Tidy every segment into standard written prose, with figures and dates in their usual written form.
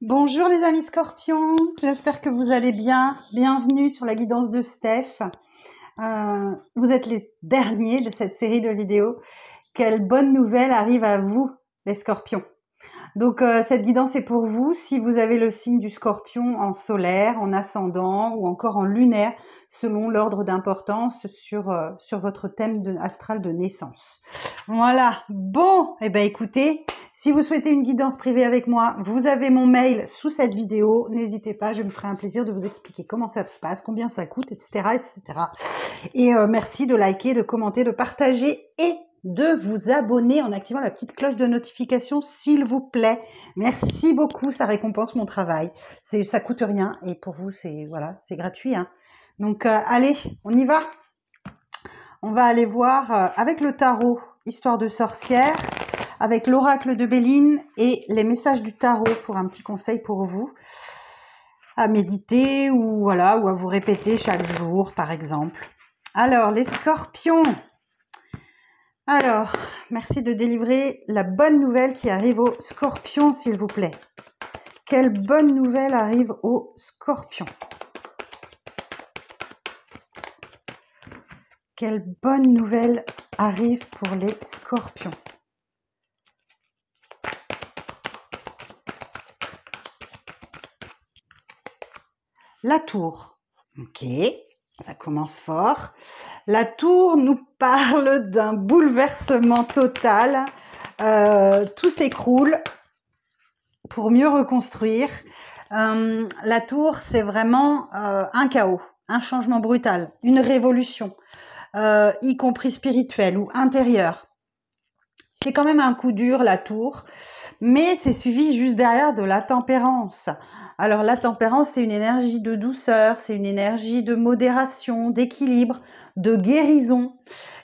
Bonjour les amis scorpions, j'espère que vous allez bien. Bienvenue sur la guidance de Steph. Vous êtes les derniers de cette série de vidéos. Quelle bonne nouvelle arrive à vous les scorpions. Donc cette guidance est pour vous si vous avez le signe du scorpion en solaire, en ascendant ou encore en lunaire selon l'ordre d'importance sur votre thème astral de naissance. Voilà, bon, et ben écoutez, si vous souhaitez une guidance privée avec moi, vous avez mon mail sous cette vidéo, n'hésitez pas, je me ferai un plaisir de vous expliquer comment ça se passe, combien ça coûte, etc. etc. Et merci de liker, de commenter, de partager et de vous abonner en activant la petite cloche de notification, s'il vous plaît. Merci beaucoup, ça récompense mon travail. Ça coûte rien et pour vous, c'est gratuit. Hein. Donc, allez, on y va. On va aller voir avec le tarot, histoire de sorcière, avec l'oracle de Béline et les messages du tarot pour un petit conseil pour vous à méditer ou ou à vous répéter chaque jour, par exemple. Alors, les scorpions. Alors, merci de délivrer la bonne nouvelle qui arrive aux scorpions, s'il vous plaît. Quelle bonne nouvelle arrive aux scorpions? Quelle bonne nouvelle arrive pour les scorpions? La tour. Ok, ça commence fort. La tour nous parle d'un bouleversement total. Tout s'écroule pour mieux reconstruire. La tour, c'est vraiment un chaos, un changement brutal, une révolution, y compris spirituelle ou intérieure. C'est quand même un coup dur, la tour, mais c'est suivi juste derrière de la tempérance. Alors la tempérance, c'est une énergie de douceur, c'est une énergie de modération, d'équilibre, de guérison.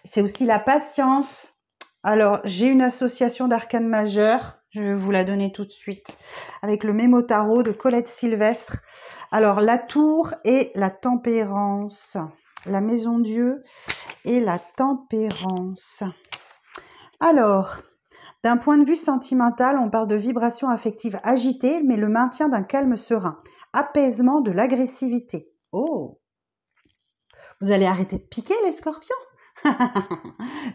C'est aussi la patience. Alors, j'ai une association d'arcanes majeures, je vais vous la donner tout de suite, avec le Mémo Tarot de Colette Sylvestre. Alors, la tour et la tempérance, la maison Dieu et la tempérance. Alors, d'un point de vue sentimental, on parle de vibrations affectives agitées, mais le maintien d'un calme serein, apaisement de l'agressivité. Oh, vous allez arrêter de piquer les scorpions?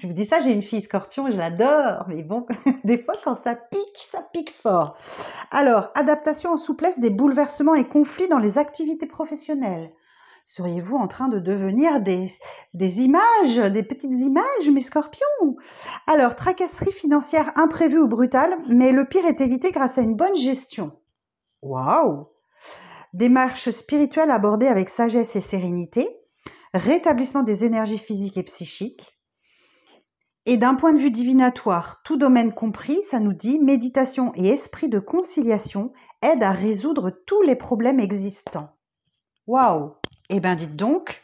Je vous dis ça, j'ai une fille scorpion et je l'adore, mais bon, des fois quand ça pique fort. Alors, adaptation en souplesse des bouleversements et conflits dans les activités professionnelles. Seriez-vous en train de devenir des images, des petites images, mes scorpions? Alors, tracasserie financière imprévue ou brutale, mais le pire est évité grâce à une bonne gestion. Waouh! Démarche spirituelle abordée avec sagesse et sérénité. Rétablissement des énergies physiques et psychiques. Et d'un point de vue divinatoire, tout domaine compris, ça nous dit méditation et esprit de conciliation aident à résoudre tous les problèmes existants. Waouh! Eh bien, dites donc,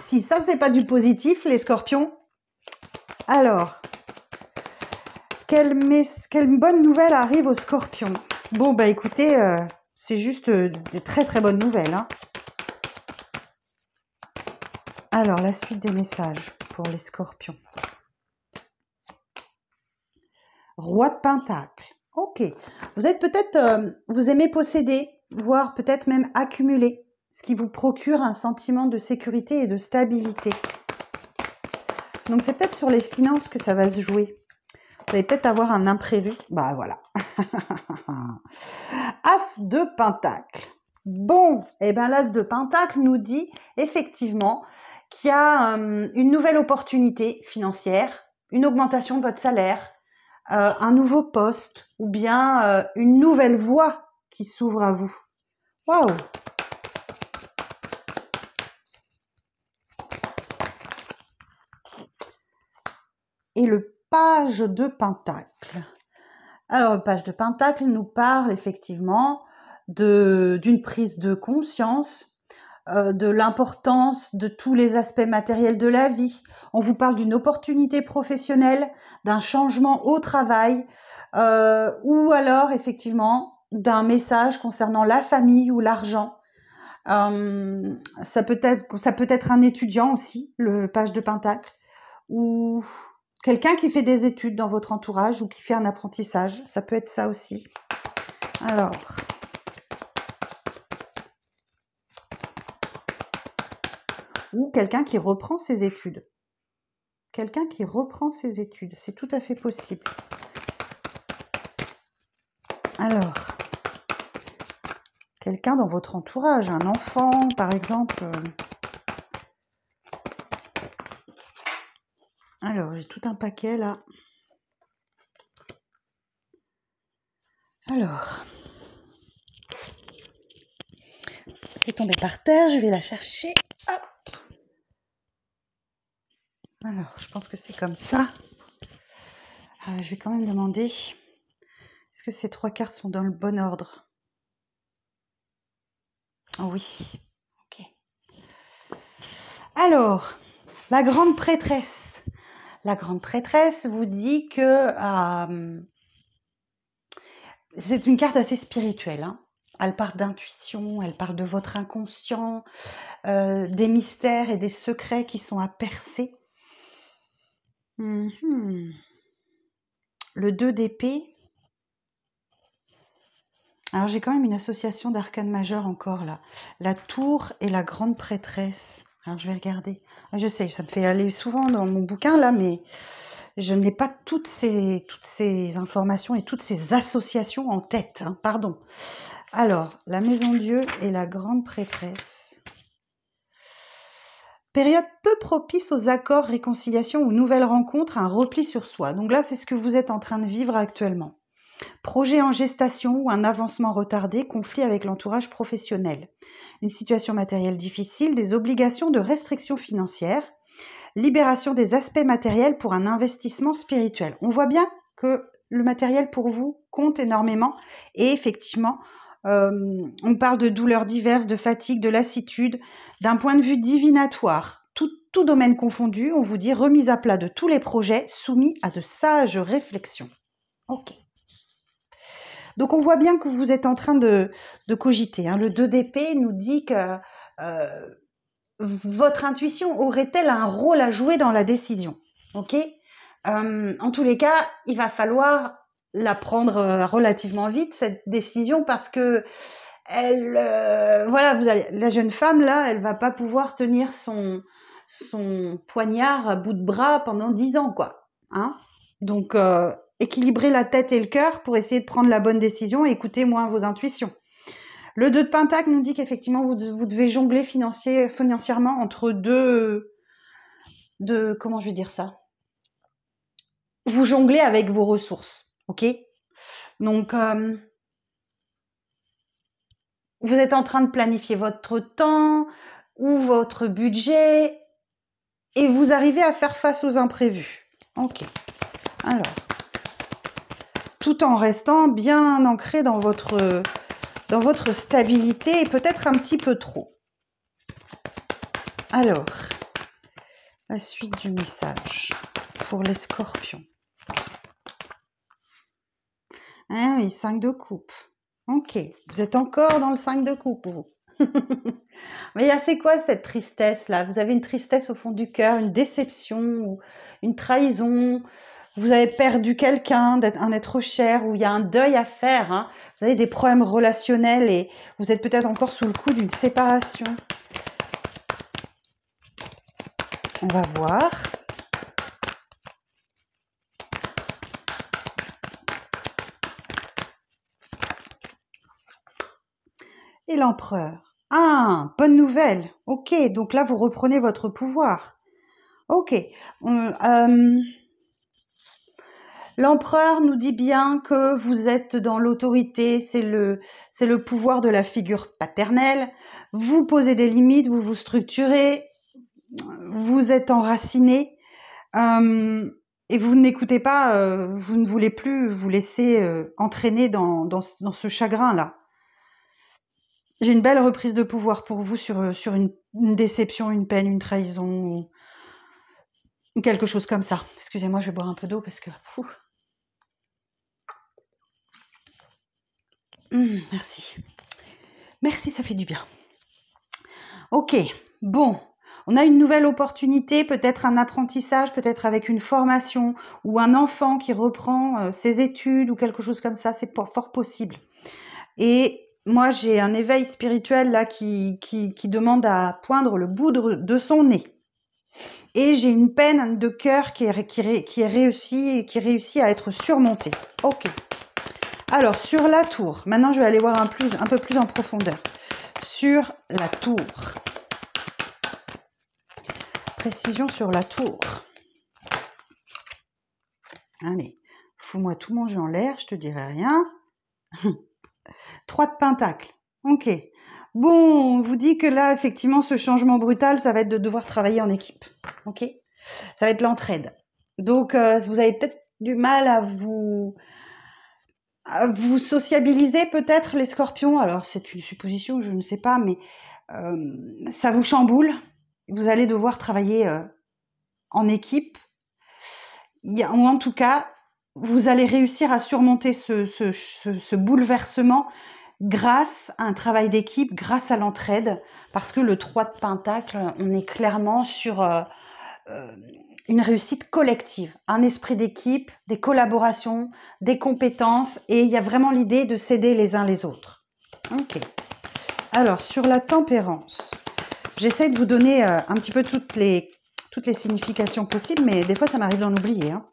si ça, c'est pas du positif, les scorpions, alors, quelle bonne nouvelle arrive aux scorpions? Bon, bah écoutez, c'est juste des très très bonnes nouvelles. Hein. Alors, la suite des messages pour les scorpions. Roi de Pentacle. Ok. Vous êtes peut-être, vous aimez posséder, voire peut-être même accumuler, ce qui vous procure un sentiment de sécurité et de stabilité. Donc, c'est peut-être sur les finances que ça va se jouer. Vous allez peut-être avoir un imprévu. Bah, voilà. As de Pentacle. Bon, eh bien, l'As de Pentacle nous dit effectivement qu'il y a une nouvelle opportunité financière, une augmentation de votre salaire, un nouveau poste ou bien une nouvelle voie qui s'ouvre à vous. Waouh! Et le page de Pentacle. Alors, le page de Pentacle nous parle effectivement d'une prise de conscience, de l'importance de tous les aspects matériels de la vie. On vous parle d'une opportunité professionnelle, d'un changement au travail, ou alors effectivement d'un message concernant la famille ou l'argent. Ça peut être un étudiant aussi, le page de Pentacle, ou quelqu'un qui fait des études dans votre entourage ou qui fait un apprentissage. Ça peut être ça aussi. Alors, ou quelqu'un qui reprend ses études. Quelqu'un qui reprend ses études, c'est tout à fait possible. Alors, quelqu'un dans votre entourage, un enfant par exemple. Alors, j'ai tout un paquet là. Alors, c'est tombé par terre, je vais la chercher. Hop. Alors, je pense que c'est comme ça. Je vais quand même demander, est-ce que ces 3 cartes sont dans le bon ordre? Oh oui, ok. Alors, la grande prêtresse. La grande prêtresse vous dit que c'est une carte assez spirituelle, hein. Elle parle d'intuition, elle parle de votre inconscient, des mystères et des secrets qui sont à percer. Le 2 d'épée. Alors j'ai quand même une association d'arcanes majeures encore là. La tour et la grande prêtresse. Alors je vais regarder. Je sais, ça me fait aller souvent dans mon bouquin là, mais je n'ai pas toutes ces informations et toutes ces associations en tête, hein, pardon. Alors, la maison Dieu et la grande prêtresse. Période peu propice aux accords, réconciliations ou nouvelles rencontres, un repli sur soi. Donc là, c'est ce que vous êtes en train de vivre actuellement. Projet en gestation ou un avancement retardé, conflit avec l'entourage professionnel. Une situation matérielle difficile, des obligations de restrictions financières. Libération des aspects matériels pour un investissement spirituel. On voit bien que le matériel pour vous compte énormément et effectivement, on parle de douleurs diverses, de fatigue, de lassitude, d'un point de vue divinatoire. Tout domaine confondu, on vous dit remise à plat de tous les projets soumis à de sages réflexions. Ok. Donc on voit bien que vous êtes en train de cogiter, hein. Le 2 d'épée nous dit que votre intuition aurait-elle un rôle à jouer dans la décision? Ok. En tous les cas, il va falloir la prendre relativement vite, cette décision, parce que voilà, la jeune femme là, elle va pas pouvoir tenir son poignard à bout de bras pendant 10 ans, quoi. Hein? Donc, équilibrer la tête et le cœur pour essayer de prendre la bonne décision et écouter moins vos intuitions. Le 2 de Pentacle nous dit qu'effectivement, vous devez jongler financièrement entre deux, comment je vais dire ça? Vous jonglez avec vos ressources, ok? Donc, vous êtes en train de planifier votre temps ou votre budget et vous arrivez à faire face aux imprévus. Ok. Alors, tout en restant bien ancré dans votre stabilité et peut-être un petit peu trop. Alors, la suite du message pour les scorpions. Ah oui, 5 de coupe. Ok, vous êtes encore dans le 5 de coupe, vous. Mais c'est quoi cette tristesse-là? Vous avez une tristesse au fond du cœur, une déception, ou une trahison. Vous avez perdu quelqu'un, un être cher, ou il y a un deuil à faire. Hein. Vous avez des problèmes relationnels et vous êtes peut-être encore sous le coup d'une séparation. On va voir. Et l'empereur. Ah, bonne nouvelle. Ok, donc là, vous reprenez votre pouvoir. Ok. L'empereur nous dit bien que vous êtes dans l'autorité, c'est le pouvoir de la figure paternelle. Vous posez des limites, vous vous structurez, vous êtes enraciné et vous n'écoutez pas, vous ne voulez plus vous laisser entraîner dans ce chagrin-là. J'ai une belle reprise de pouvoir pour vous sur une déception, une peine, une trahison ou quelque chose comme ça. Excusez-moi, je vais boire un peu d'eau parce que... merci. Merci, ça fait du bien. Ok, bon. On a une nouvelle opportunité, peut-être un apprentissage, peut-être avec une formation ou un enfant qui reprend ses études ou quelque chose comme ça. C'est fort possible. Et moi, j'ai un éveil spirituel là qui demande à poindre le bout de son nez. Et j'ai une peine de cœur qui réussit à être surmontée. Ok. Alors, sur la tour, maintenant je vais aller voir un peu plus en profondeur. Sur la tour. Précision sur la tour. Allez, fous-moi tout manger en l'air, je te dirai rien. 3 de pentacle. Ok. Bon, on vous dit que là, effectivement, ce changement brutal, ça va être de devoir travailler en équipe. Ok. Ça va être l'entraide. Donc, vous avez peut-être du mal à vous sociabiliser, peut-être, les scorpions. Alors, c'est une supposition, je ne sais pas, mais ça vous chamboule. Vous allez devoir travailler en équipe. Ou en tout cas, vous allez réussir à surmonter ce bouleversement grâce à un travail d'équipe, grâce à l'entraide, parce que le 3 de pentacle, on est clairement sur une réussite collective, un esprit d'équipe, des collaborations, des compétences, et il y a vraiment l'idée de s'aider les uns les autres. Ok. Alors, sur la tempérance, j'essaie de vous donner un petit peu toutes les significations possibles, mais des fois, ça m'arrive d'en oublier. Hein.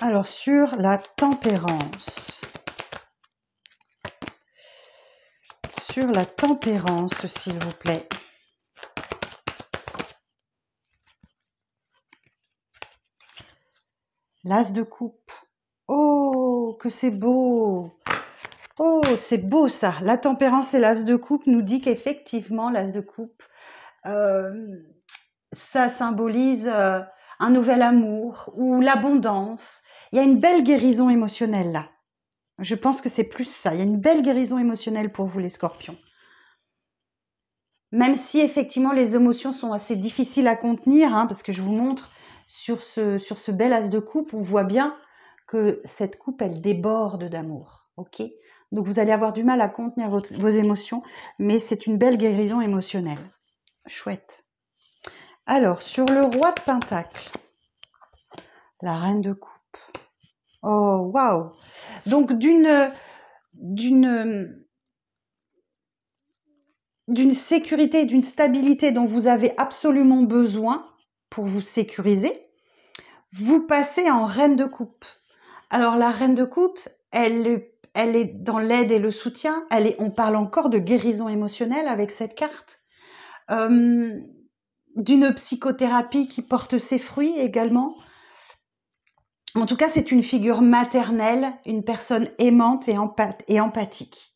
Alors, sur la tempérance. Sur la tempérance, s'il vous plaît. L'as de coupe. Oh, que c'est beau! Oh, c'est beau ça! La tempérance et l'as de coupe nous dit qu'effectivement, l'as de coupe, ça symbolise un nouvel amour ou l'abondance. Il y a une belle guérison émotionnelle là. Je pense que c'est plus ça. Il y a une belle guérison émotionnelle pour vous les scorpions. Même si effectivement les émotions sont assez difficiles à contenir, hein, parce que je vous montre sur ce bel as de coupe, on voit bien que cette coupe, elle déborde d'amour. Ok ? Donc vous allez avoir du mal à contenir vos émotions, mais c'est une belle guérison émotionnelle. Chouette. Alors, sur le roi de pentacle, la reine de coupe. Oh, waouh! Donc d'une sécurité, d'une stabilité dont vous avez absolument besoin pour vous sécuriser, vous passez en reine de coupe. Alors la reine de coupe, elle est dans l'aide et le soutien. On parle encore de guérison émotionnelle avec cette carte. D'une psychothérapie qui porte ses fruits également. En tout cas, c'est une figure maternelle, une personne aimante et empathique.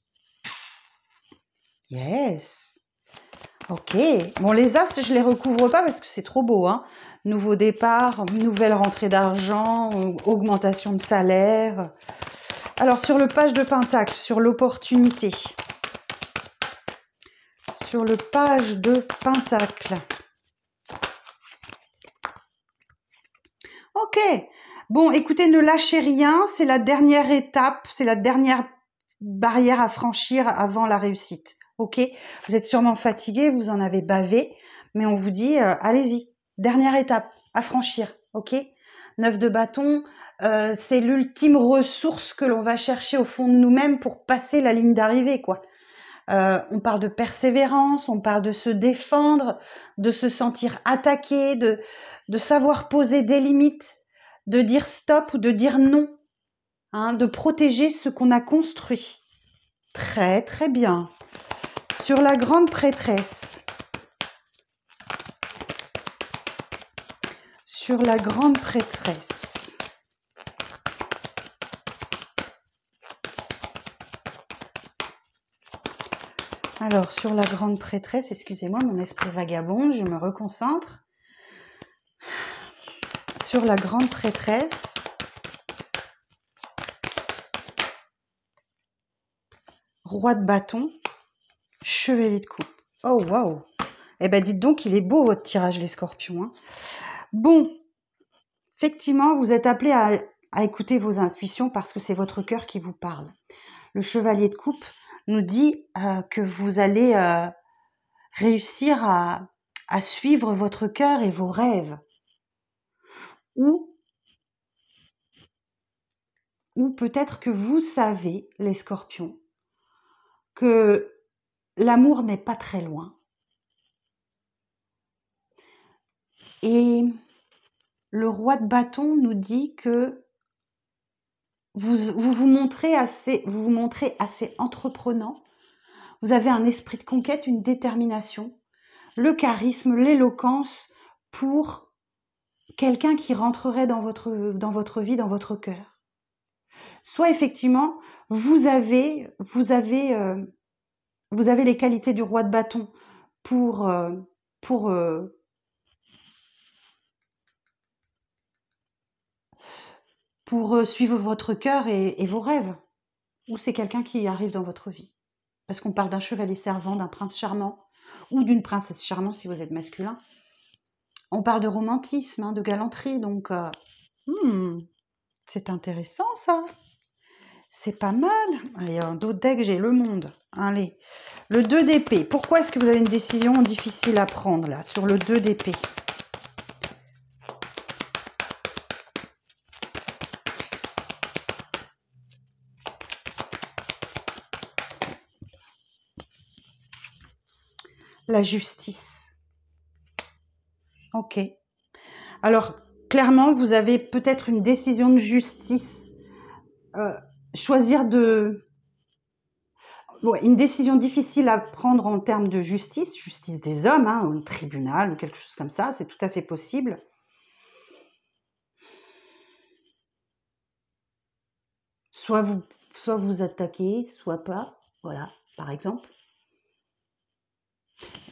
Yes. Ok. Bon, les as, je les recouvre pas parce que c'est trop beau. Hein. Nouveau départ, nouvelle rentrée d'argent, augmentation de salaire. Alors, sur le page de pentacle, sur l'opportunité. Sur le page de pentacle. Ok. Bon, écoutez, ne lâchez rien. C'est la dernière étape, c'est la dernière barrière à franchir avant la réussite. Ok, vous êtes sûrement fatigué, vous en avez bavé, mais on vous dit, allez-y, dernière étape à franchir. Ok, 9 de bâton, c'est l'ultime ressource que l'on va chercher au fond de nous-mêmes pour passer la ligne d'arrivée, quoi. On parle de persévérance, on parle de se défendre, de se sentir attaqué, de savoir poser des limites, de dire stop ou de dire non, hein, de protéger ce qu'on a construit. Très très bien. Sur la grande prêtresse. Sur la grande prêtresse. Alors, sur la grande prêtresse, excusez-moi, mon esprit vagabond, je me reconcentre. Sur la grande prêtresse. Roi de bâton. Chevalier de coupe. Oh, waouh! Eh ben, dites donc, il est beau votre tirage, les scorpions. Hein. Bon, effectivement, vous êtes appelés à écouter vos intuitions parce que c'est votre cœur qui vous parle. Le chevalier de coupe nous dit que vous allez réussir à suivre votre cœur et vos rêves. Ou ou peut-être que vous savez, les scorpions, que l'amour n'est pas très loin. Et le roi de bâton nous dit que vous montrez assez entreprenant, vous avez un esprit de conquête, une détermination, le charisme, l'éloquence pour quelqu'un qui rentrerait dans votre vie, dans votre cœur. Soit effectivement, vous avez les qualités du roi de bâton pour suivre votre cœur et vos rêves. Ou c'est quelqu'un qui arrive dans votre vie. Parce qu'on parle d'un chevalier servant, d'un prince charmant, ou d'une princesse charmante si vous êtes masculin. On parle de romantisme, hein, de galanterie, donc c'est intéressant ça. C'est pas mal. Allez, en d'autres decks, j'ai le monde. Allez, le 2 d'épée. Pourquoi est-ce que vous avez une décision difficile à prendre là, sur le 2 d'épée? La justice. Ok. Alors, clairement, vous avez peut-être une décision de justice. Choisir de... Ouais, une décision difficile à prendre en termes de justice, justice des hommes, hein, ou le tribunal, ou quelque chose comme ça, c'est tout à fait possible. Soit vous attaquez, soit pas, voilà, par exemple.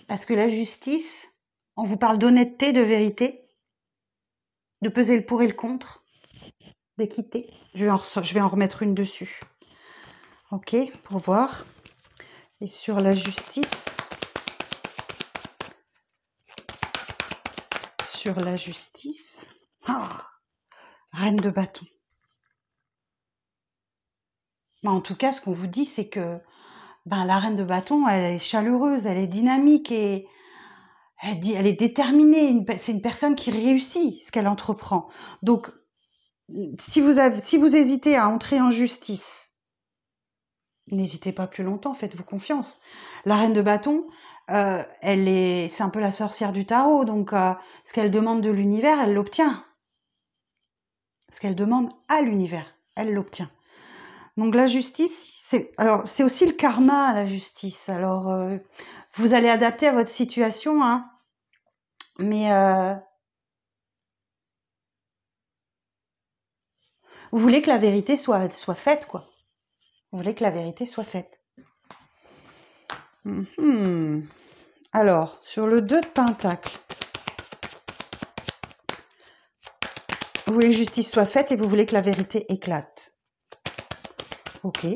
Parce que la justice, on vous parle d'honnêteté, de vérité, de peser le pour et le contre, d'équité. Je vais en remettre une dessus. Ok, pour voir. Et sur la justice, reine de bâton. En tout cas, ce qu'on vous dit, c'est que la reine de bâton, elle est chaleureuse, elle est dynamique et elle est déterminée. C'est une personne qui réussit ce qu'elle entreprend. Donc, si vous hésitez à entrer en justice, n'hésitez pas plus longtemps, faites-vous confiance. La reine de bâton, c'est un peu la sorcière du tarot, donc ce qu'elle demande de l'univers, elle l'obtient. Ce qu'elle demande à l'univers, elle l'obtient. Donc la justice, c'est aussi le karma, la justice. Alors, vous allez adapter à votre situation, hein, mais vous voulez que la vérité soit faite, quoi. Vous voulez que la vérité soit faite. Alors, sur le 2 de Pentacle, vous voulez que justice soit faite et vous voulez que la vérité éclate. Ok.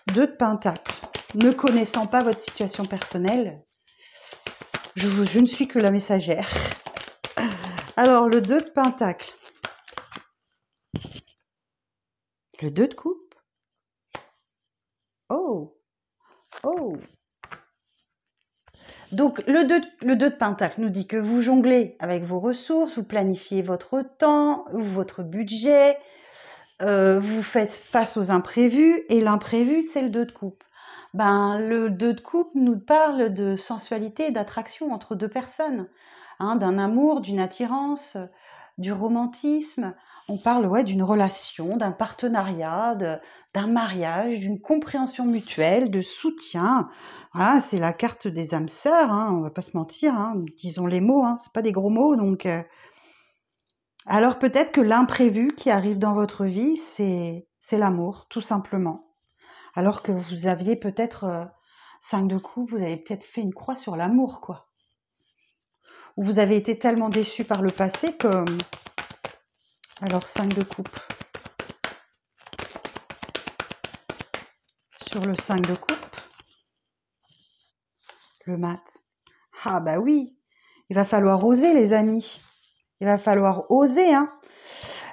2 de Pentacle. Ne connaissant pas votre situation personnelle, je ne suis que la messagère. Alors, le 2 de Pentacle. Le 2 de coupe. Oh. Donc, le 2 de Pentacle nous dit que vous jonglez avec vos ressources, vous planifiez votre temps ou votre budget, vous faites face aux imprévus, et l'imprévu, c'est le 2 de coupe. Le 2 de coupe nous parle de sensualité et d'attraction entre deux personnes, hein, d'un amour, d'une attirance, du romantisme. On parle d'une relation, d'un partenariat, d'un mariage, d'une compréhension mutuelle, de soutien. Voilà, c'est la carte des âmes sœurs, hein, on va pas se mentir, hein, disons les mots, hein, c'est pas des gros mots, donc... Alors peut-être que l'imprévu qui arrive dans votre vie, c'est l'amour, tout simplement. Alors que vous aviez peut-être 5 de coupe, vous avez peut-être fait une croix sur l'amour, quoi. Ou vous avez été tellement déçu par le passé que... Alors 5 de coupe. Sur le 5 de coupe, le mat. Ah bah oui, il va falloir oser, les amis. Il va falloir oser, hein.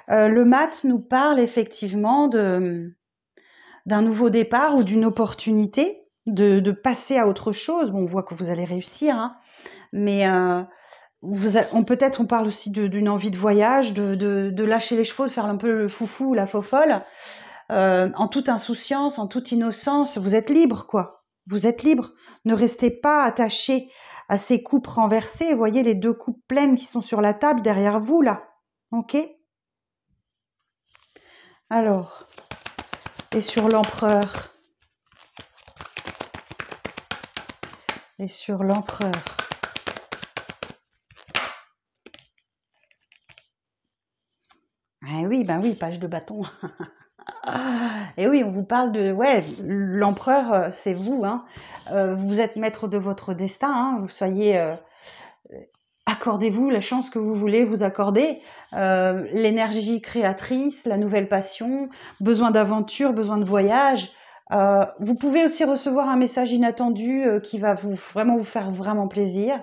Le mat nous parle effectivement d'un nouveau départ ou d'une opportunité de passer à autre chose. Bon, on voit que vous allez réussir, hein, mais on parle aussi d'une envie de voyage, de lâcher les chevaux, de faire un peu le foufou ou la fofolle. en toute insouciance, en toute innocence. Vous êtes libre, quoi. Vous êtes libre. Ne restez pas attaché à ces coupes renversées. Vous voyez les 2 coupes pleines qui sont sur la table derrière vous, là. Ok? Alors, et sur l'empereur. Et sur l'empereur. Ah oui, ben oui, page de bâton. Et oui, on vous parle de... Ouais, l'empereur, c'est vous. Hein. Vous êtes maître de votre destin. Hein. Vous soyez... accordez-vous la chance que vous voulez vous accorder. L'énergie créatrice, la nouvelle passion, besoin d'aventure, besoin de voyage. Vous pouvez aussi recevoir un message inattendu qui va vraiment vous faire vraiment plaisir.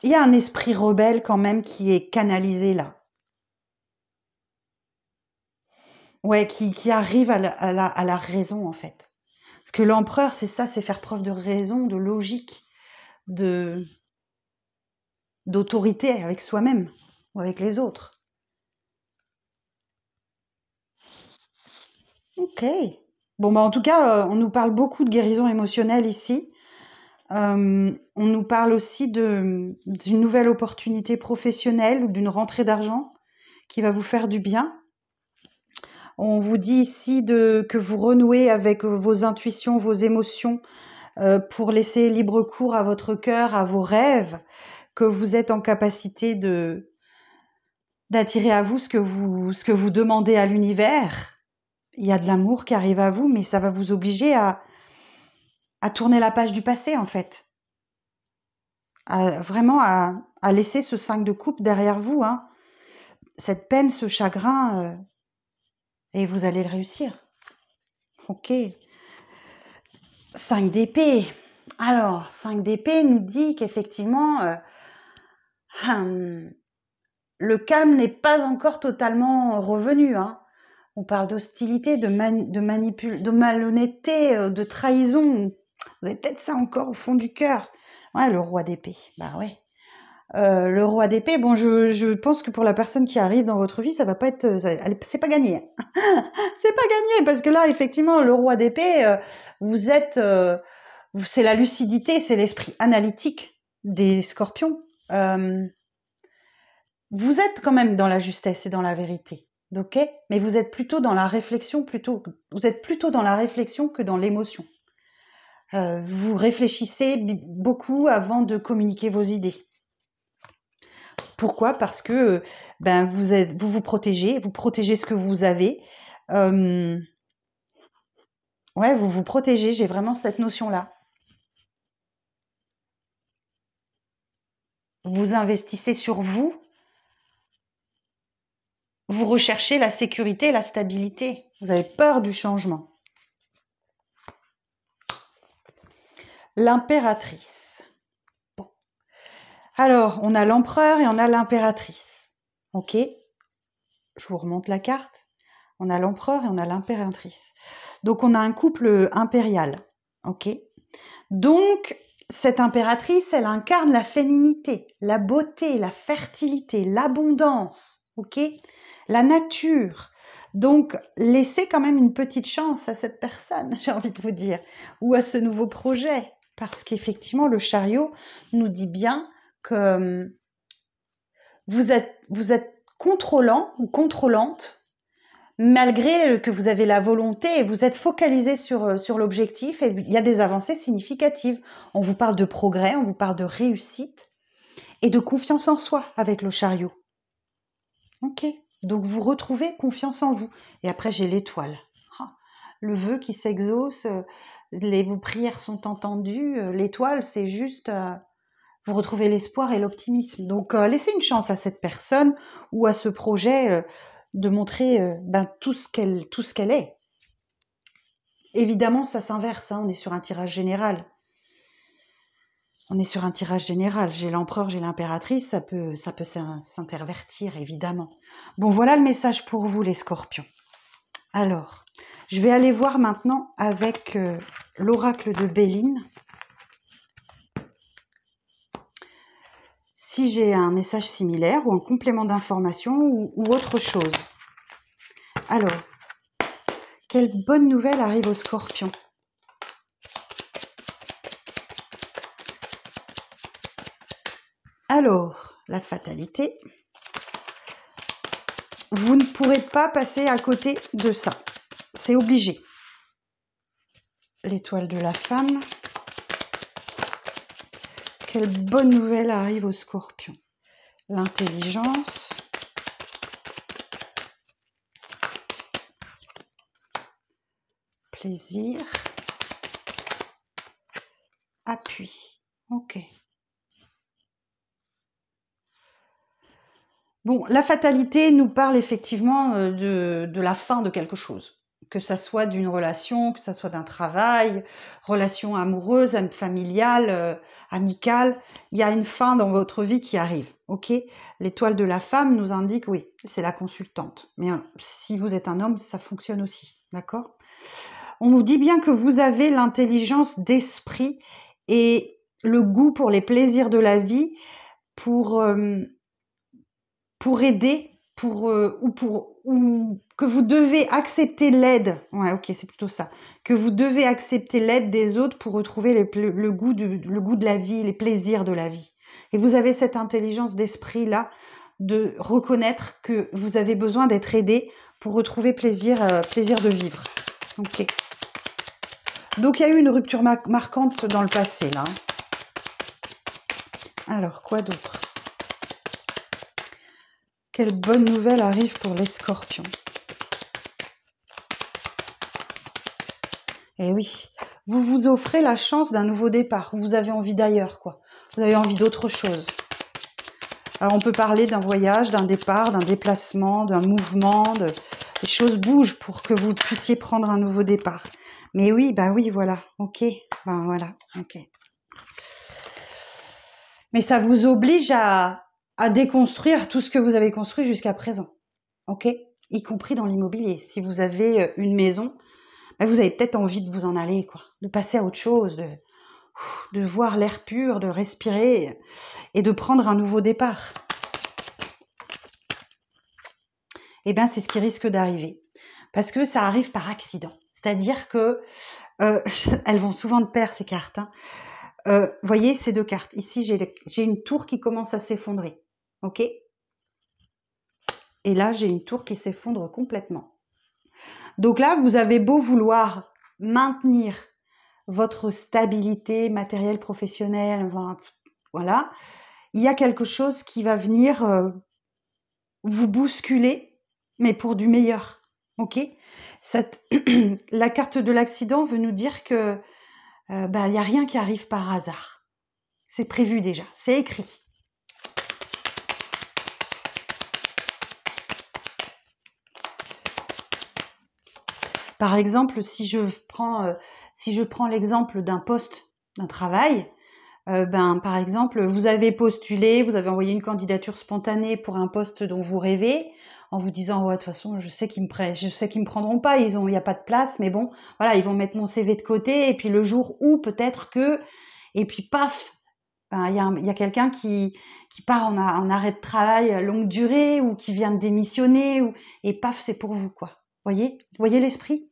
Il y a un esprit rebelle quand même qui est canalisé là. Ouais, qui arrive à la raison en fait. Parce que l'empereur, c'est ça, c'est faire preuve de raison, de logique, d'autorité avec soi-même ou avec les autres. Ok. Bon, bah en tout cas, on nous parle beaucoup de guérison émotionnelle ici. On nous parle aussi d'une nouvelle opportunité professionnelle ou d'une rentrée d'argent qui va vous faire du bien. On vous dit ici que vous renouez avec vos intuitions, vos émotions pour laisser libre cours à votre cœur, à vos rêves, que vous êtes en capacité d'attirer à vous ce que vous demandez à l'univers. Il y a de l'amour qui arrive à vous, mais ça va vous obliger à tourner la page du passé en fait. Vraiment à laisser ce 5 de coupe derrière vous. Hein. Cette peine, ce chagrin, et vous allez le réussir. Ok. 5 d'épée. Alors, 5 d'épée nous dit qu'effectivement, le calme n'est pas encore totalement revenu. Hein. On parle d'hostilité, de malhonnêteté, de trahison. Vous avez peut-être ça encore au fond du cœur. Ouais, le roi d'épée. Bah ouais. Le roi d'épée, bon, je pense que pour la personne qui arrive dans votre vie, ça va pas être, c'est pas gagné. C'est pas gagné parce que là, effectivement, le roi d'épée, vous êtes, c'est la lucidité, c'est l'esprit analytique des scorpions. Vous êtes quand même dans la justesse et dans la vérité, ok? Mais vous êtes plutôt dans la réflexion, vous êtes plutôt dans la réflexion que dans l'émotion. Vous réfléchissez beaucoup avant de communiquer vos idées. Pourquoi? Parce que vous protégez ce que vous avez. Ouais, vous vous protégez, j'ai vraiment cette notion-là. Vous investissez sur vous. Vous recherchez la sécurité, la stabilité. Vous avez peur du changement. L'impératrice. Bon. Alors, on a l'empereur et on a l'impératrice. Ok? Je vous remonte la carte. On a l'empereur et on a l'impératrice. Donc, on a un couple impérial. Ok? Donc, cette impératrice, elle incarne la féminité, la beauté, la fertilité, l'abondance. Ok? La nature. Donc, laissez quand même une petite chance à cette personne, j'ai envie de vous dire, ou à ce nouveau projet. Parce qu'effectivement, le chariot nous dit bien que vous êtes contrôlant ou contrôlante, malgré que vous avez la volonté et vous êtes focalisé sur l'objectif et il y a des avancées significatives. On vous parle de progrès, on vous parle de réussite et de confiance en soi avec le chariot. Ok, donc vous retrouvez confiance en vous. Et après, j'ai l'étoile. Le vœu qui s'exauce, vos prières sont entendues. L'étoile, c'est juste... vous retrouvez l'espoir et l'optimisme. Donc, laissez une chance à cette personne ou à ce projet de montrer tout ce qu'elle est. Évidemment, ça s'inverse. Hein, on est sur un tirage général. J'ai l'empereur, j'ai l'impératrice, ça peut s'intervertir, évidemment. Bon, voilà le message pour vous, les scorpions. Alors, je vais aller voir maintenant avec l'oracle de Béline. si j'ai un message similaire ou un complément d'information ou autre chose. Alors, quelle bonne nouvelle arrive au Scorpion? Alors, la fatalité, vous ne pourrez pas passer à côté de ça. C'est obligé. L'étoile de la femme. Quelle bonne nouvelle arrive au Scorpion? L'intelligence. Plaisir. Appui. Ok. Bon, la fatalité nous parle effectivement de la fin de quelque chose. Que ça soit d'une relation, que ça soit d'un travail, relation amoureuse, familiale, amicale. Il y a une fin dans votre vie qui arrive, ok? L'étoile de la femme nous indique, oui, c'est la consultante. Mais si vous êtes un homme, ça fonctionne aussi, d'accord? On nous dit bien que vous avez l'intelligence d'esprit et le goût pour les plaisirs de la vie, pour aider, ou que vous devez accepter l'aide. Ouais, ok, c'est plutôt ça. Que vous devez accepter l'aide des autres pour retrouver le goût de la vie, les plaisirs de la vie. Et vous avez cette intelligence d'esprit-là de reconnaître que vous avez besoin d'être aidé pour retrouver plaisir de vivre. Ok. Donc, il y a eu une rupture marquante dans le passé, là. Alors, quoi d'autre? Quelle bonne nouvelle arrive pour les Scorpions? Eh oui, vous vous offrez la chance d'un nouveau départ. Vous avez envie d'ailleurs, quoi. Vous avez envie d'autre chose. Alors, on peut parler d'un voyage, d'un départ, d'un déplacement, d'un mouvement. Les choses bougent pour que vous puissiez prendre un nouveau départ. Mais oui, bah oui, voilà. Ok, ben voilà, ok. Mais ça vous oblige à déconstruire tout ce que vous avez construit jusqu'à présent, ok? Y compris dans l'immobilier. Si vous avez une maison, ben vous avez peut-être envie de vous en aller, quoi, de passer à autre chose, de voir l'air pur, de respirer et de prendre un nouveau départ. Eh bien, c'est ce qui risque d'arriver. Parce que ça arrive par accident. C'est-à-dire que elles vont souvent de pair, ces cartes, hein. Voyez ces deux cartes. Ici, j'ai une tour qui commence à s'effondrer. Ok? Et là, j'ai une tour qui s'effondre complètement. Donc là, vous avez beau vouloir maintenir votre stabilité matérielle, professionnelle, voilà, il y a quelque chose qui va venir vous bousculer, mais pour du meilleur. Ok? La carte de l'accident veut nous dire que il n'y a rien qui arrive par hasard. C'est prévu déjà, c'est écrit. Par exemple, si je prends l'exemple d'un poste, d'un travail, par exemple, vous avez postulé, vous avez envoyé une candidature spontanée pour un poste dont vous rêvez, en vous disant ouais, de toute façon, je sais qu'ils me prendront pas, il n'y a pas de place, mais bon, voilà, ils vont mettre mon CV de côté, et puis le jour où peut-être que, et puis paf, il y a quelqu'un qui part en arrêt de travail longue durée ou qui vient de démissionner, et paf, c'est pour vous, quoi. Voyez l'esprit?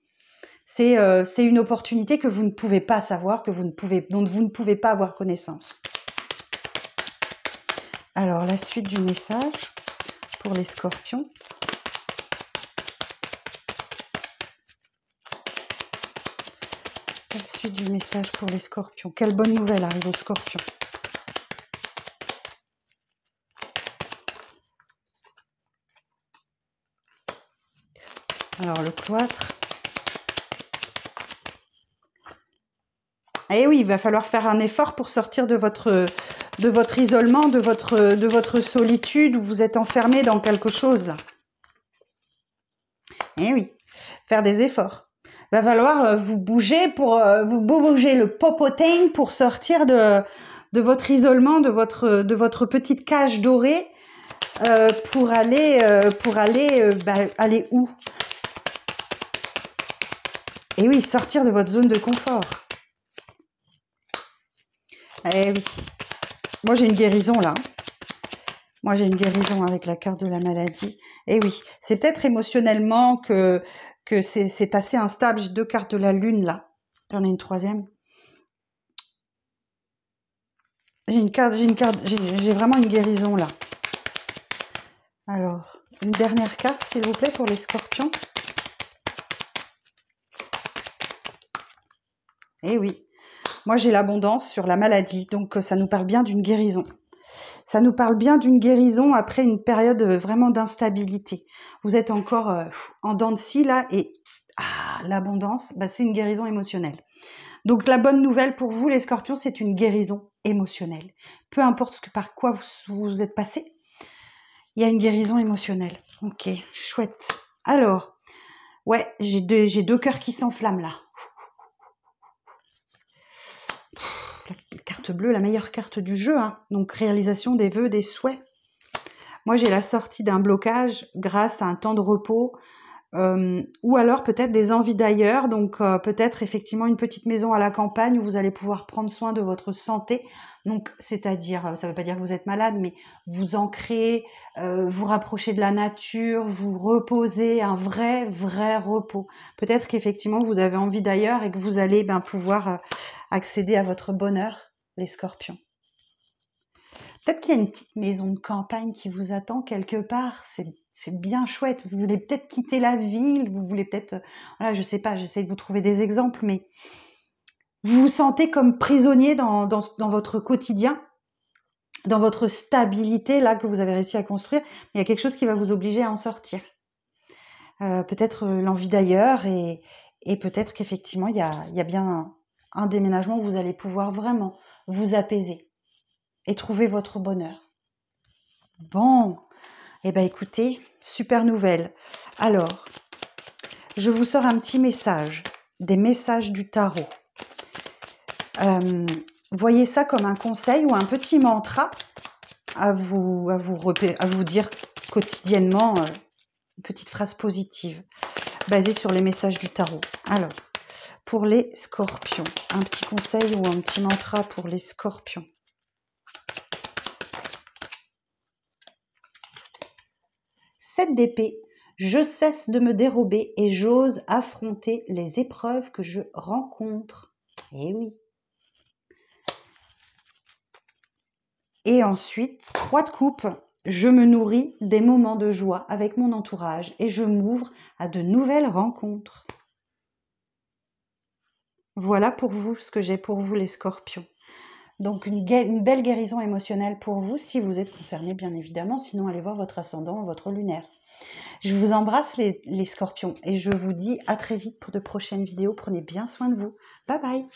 C'est une opportunité que vous ne pouvez pas savoir, dont vous ne pouvez pas avoir connaissance. Alors, la suite du message pour les Scorpions. La suite du message pour les Scorpions. Quelle bonne nouvelle arrive aux Scorpions. Alors, le cloître. Eh oui, il va falloir faire un effort pour sortir de votre isolement, de votre solitude où vous êtes enfermé dans quelque chose là. Eh oui, faire des efforts. Il va falloir vous bouger vous bouger le popotin pour sortir de votre isolement, de votre petite cage dorée pour aller aller où? Eh oui, sortir de votre zone de confort. Eh oui. Moi, j'ai une guérison là. Moi, j'ai une guérison avec la carte de la maladie. Et oui, c'est peut-être émotionnellement que c'est assez instable. J'ai 2 cartes de la lune, là. J'en ai une troisième. J'ai vraiment une guérison, là. Alors, une dernière carte, s'il vous plaît, pour les scorpions. Et oui, moi, j'ai l'abondance sur la maladie. Donc, ça nous parle bien d'une guérison. Ça nous parle bien d'une guérison après une période vraiment d'instabilité. Vous êtes encore en dents de scie là et l'abondance, bah, c'est une guérison émotionnelle. Donc la bonne nouvelle pour vous les scorpions, c'est une guérison émotionnelle. Peu importe par quoi vous êtes passé, il y a une guérison émotionnelle. Ok, chouette. Alors, ouais, j'ai 2 cœurs qui s'enflamment là. La carte bleue, la meilleure carte du jeu, hein. Donc réalisation des vœux, des souhaits. Moi, j'ai la sortie d'un blocage grâce à un temps de repos ou alors peut-être des envies d'ailleurs. Donc, peut-être effectivement une petite maison à la campagne où vous allez pouvoir prendre soin de votre santé. Donc, c'est-à-dire, ça ne veut pas dire que vous êtes malade, mais vous ancrer, vous rapprocher de la nature, vous reposer, un vrai repos. Peut-être qu'effectivement, vous avez envie d'ailleurs et que vous allez pouvoir accéder à votre bonheur, les scorpions. Peut-être qu'il y a une petite maison de campagne qui vous attend quelque part. C'est bien chouette. Vous voulez peut-être quitter la ville. Vous voulez peut-être... Voilà, je sais pas, j'essaie de vous trouver des exemples, mais vous vous sentez comme prisonnier dans votre quotidien, dans votre stabilité là que vous avez réussi à construire. Il y a quelque chose qui va vous obliger à en sortir. Peut-être l'envie d'ailleurs et peut-être qu'effectivement, il y a bien un déménagement où vous allez pouvoir vraiment vous apaiser et trouver votre bonheur. Bon, eh bien écoutez, super nouvelle. Alors, je vous sors un petit message, des messages du tarot. Voyez ça comme un conseil ou un petit mantra à vous dire quotidiennement, une petite phrase positive basée sur les messages du tarot. Alors, pour les scorpions, un petit conseil ou un petit mantra pour les scorpions. 7 d'épée, je cesse de me dérober et j'ose affronter les épreuves que je rencontre. Eh oui. Et ensuite, 3 de coupe, je me nourris des moments de joie avec mon entourage et je m'ouvre à de nouvelles rencontres. Voilà pour vous ce que j'ai pour vous les scorpions. Donc une belle guérison émotionnelle pour vous si vous êtes concerné bien évidemment, sinon allez voir votre ascendant, votre lunaire. Je vous embrasse les scorpions et je vous dis à très vite pour de prochaines vidéos. Prenez bien soin de vous. Bye bye.